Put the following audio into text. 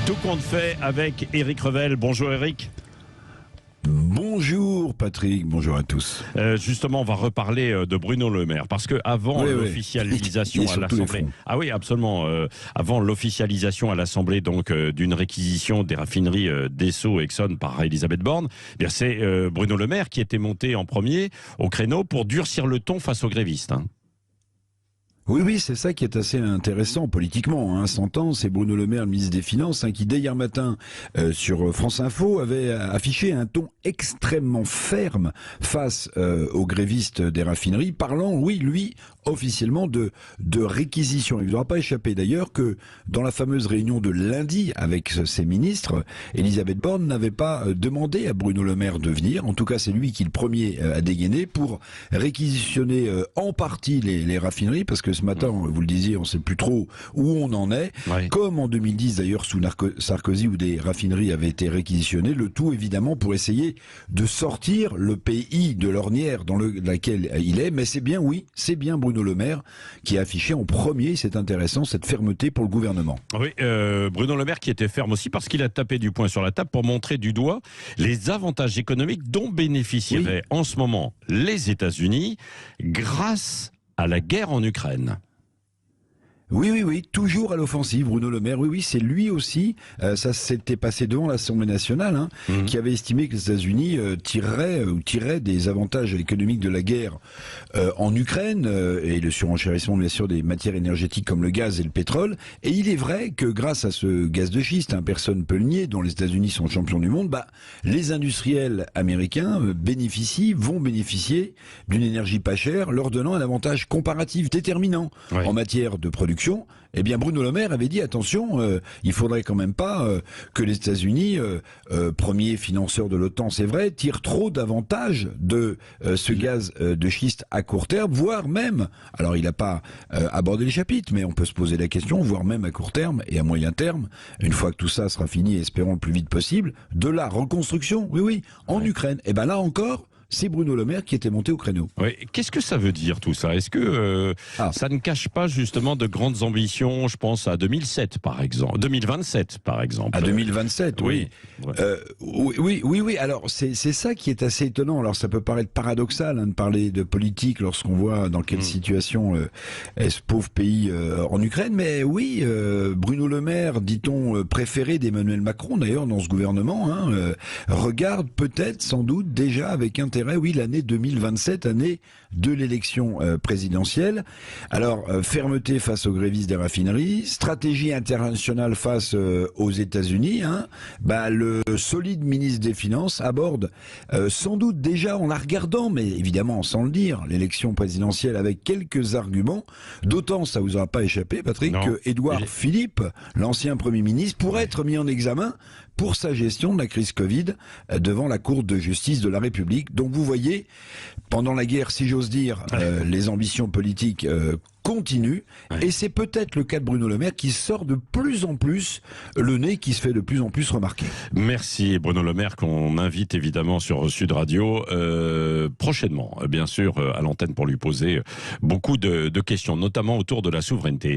Tout compte fait avec Éric Revel. Bonjour Éric. Bonjour Patrick, bonjour à tous. Justement, on va reparler de Bruno Le Maire parce que avant l'officialisation à l'Assemblée, avant l'officialisation à l'Assemblée donc d'une réquisition des raffineries d'Esso Exxon par Elisabeth Borne, eh bien c'est Bruno Le Maire qui était monté en premier au créneau pour durcir le ton face aux grévistes. Oui, c'est ça qui est assez intéressant politiquement. S'entend, c'est Bruno Le Maire, le ministre des Finances, qui dès hier matin sur France Info avait affiché un ton extrêmement ferme face aux grévistes des raffineries, parlant, lui, officiellement de réquisition. Il ne vous aura pas échappé d'ailleurs que dans la fameuse réunion de lundi avec ses ministres, Elisabeth Borne n'avait pas demandé à Bruno Le Maire de venir. En tout cas, c'est lui qui le premier a dégainé pour réquisitionner en partie les raffineries, parce que ce matin, vous le disiez, on ne sait plus trop où on en est. Ouais. Comme en 2010 d'ailleurs sous Sarkozy, où des raffineries avaient été réquisitionnées, le tout évidemment pour essayer de sortir le pays de l'ornière dans laquelle il est. Mais c'est bien Bruno Le Maire qui a affiché en premier, c'est intéressant, cette fermeté pour le gouvernement. Oui, Bruno Le Maire qui était ferme aussi parce qu'il a tapé du poing sur la table pour montrer du doigt les avantages économiques dont bénéficieraient en ce moment les États-Unis grâce à la guerre en Ukraine. Oui, toujours à l'offensive, Bruno Le Maire. Oui, c'est lui aussi. Ça s'était passé devant l'Assemblée nationale, qui avait estimé que les États-Unis tiraient des avantages économiques de la guerre en Ukraine et le surenchérissement bien sûr des matières énergétiques comme le gaz et le pétrole. Et il est vrai que grâce à ce gaz de schiste, personne ne peut le nier, dont les États-Unis sont champions du monde, les industriels américains vont bénéficier d'une énergie pas chère, leur donnant un avantage comparatif déterminant en matière de production. Eh bien, Bruno Le Maire avait dit attention, il faudrait quand même pas que les États-Unis, premier financeur de l'OTAN, c'est vrai, tirent trop d'avantages de ce gaz de schiste à court terme, voire même, alors il n'a pas abordé les chapitres, mais on peut se poser la question, voire même à court terme et à moyen terme, une fois que tout ça sera fini, espérons le plus vite possible, de la reconstruction, en Ukraine. Et bien là encore, c'est Bruno Le Maire qui était monté au créneau. Oui. Qu'est-ce que ça veut dire tout ça? Est-ce que ça ne cache pas justement de grandes ambitions? Je pense à 2027 par exemple, 2027 par exemple. À 2027, oui. Oui. Alors c'est ça qui est assez étonnant. Alors ça peut paraître paradoxal de parler de politique lorsqu'on voit dans quelle situation est ce pauvre pays en Ukraine. Mais oui, Bruno Le Maire, dit-on préféré d'Emmanuel Macron d'ailleurs dans ce gouvernement, regarde peut-être sans doute déjà avec intérêt l'année 2027, année de l'élection présidentielle. Alors, fermeté face aux grévistes des raffineries, stratégie internationale face aux États-Unis. Le solide ministre des Finances aborde sans doute déjà en la regardant, mais évidemment sans le dire, l'élection présidentielle avec quelques arguments. D'autant, ça vous aura pas échappé, Patrick, que Édouard Philippe, l'ancien Premier ministre, pourrait être mis en examen pour sa gestion de la crise Covid devant la Cour de justice de la République. Donc vous voyez, pendant la guerre, si j'ose dire, les ambitions politiques continuent. Et c'est peut-être le cas de Bruno Le Maire qui sort de plus en plus le nez, qui se fait de plus en plus remarquer. Merci Bruno Le Maire, qu'on invite évidemment sur Sud Radio prochainement, bien sûr, à l'antenne pour lui poser beaucoup de questions, notamment autour de la souveraineté.